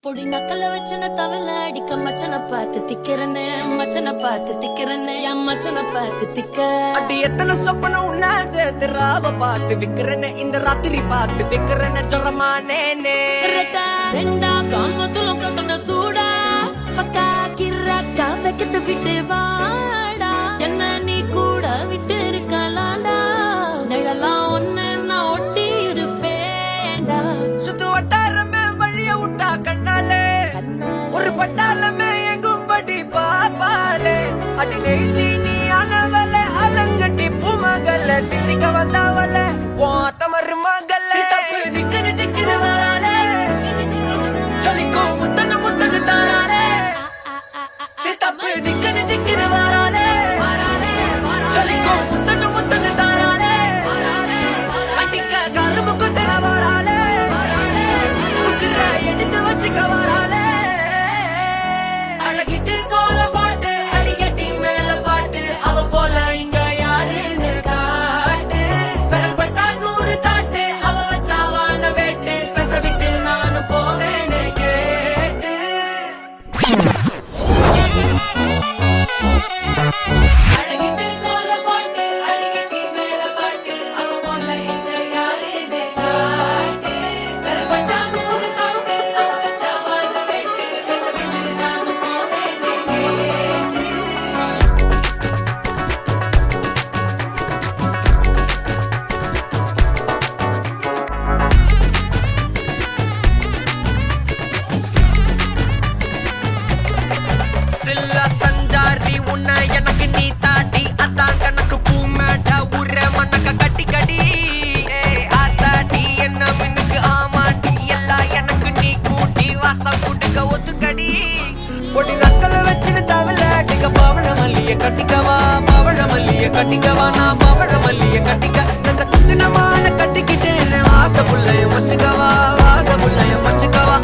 பொடி நக்கல வச்சன தவள அடிக்க மச்சன பார்த்து திக்கிறனே மச்சன பார்த்து திக்கிறனே என் மச்சன பார்த்து திக்க அடி எத்தனை சொப்பன உன்ன சேர்த்து ராவ பார்த்து விக்கிறனே இந்த ராத்திரி பார்த்து விக்கிறனே ஜொரமானே ரெண்டா காமத்துல கட்டண சூடா பக்கா கிராக்கா வைக்கத்து விட்டு வாடா என்ன நீ கூட விட்டு இருக்கலாண்டா நிழலாம் ஒன்னு நான் ஒட்டி இருப்பேன்டா சுத்து வட்டாரமே வழிய விட்டா கண்ணாலே ஒரு பட்டாளமே எங்கும் படி பாப்பாலே அடி நெய்சி நீ ஆனவளே அலங்கட்டி பூமகல்ல தித்திக்க வந்தாவளே ஓ தமரு மகல்ல சிக்கனு சிக்கனு வராலே ஜொலிக்கும் முத்தன முத்தன தாராலே சித்தப்பு சிக்கனு சிக்கனு வராலே ஜொலிக்கும் முத்தன முத்தன தாராலே கட்டிக்க கரும்பு குத்தன வராலே உசிர எடுத்து வச்சுக்க வராலே அழகிட்டு கோல பாட்டு அடிக்கட்டி மேல பாட்டு அவ போல இங்க யாருன்னு காட்டு பெறப்பட்டா 100 தாட்டு அவ வச்சாவான வேட்டு பெச விட்டு நானும் போவேன்னு கேட்டு அழகிட்டு கோல பாட்டு அடிக்கட்டி மேல பாட்டு அவ போல இங்க யாருன்னு காட்டு பெறப்பட்டா 100 தாட்டு அவ வச்சாவான வேட்டு பெச விட்டு நானும் போவேன்னு கேட்டு சில்ல சஞ்சாரி உன்னை எனக்கு நீ தாட்டி அதான் கணக்கு பூமேட்ட உர மண்ணக்க கட்டி கடி ஆத்தாட்டி என்ன மின்னுக்கு ஆமாண்டி எல்லாம் எனக்கு நீ கூட்டி வாசம் கூட்டுக்க ஒத்துக்கடி பொடி நக்கல வச்சுன்னு தவள அடிக்க பவழ மல்லிய கட்டிக்கவா பவழ மல்லிய கட்டிக்கவா நான் பவழ மல்லிய கட்டிக்க நெஞ்ச குத்தினமான கட்டிக்கிட்டு வாச புள்ளைய வச்சுக்கவா வாச புள்ளைய வச்சுக்கவா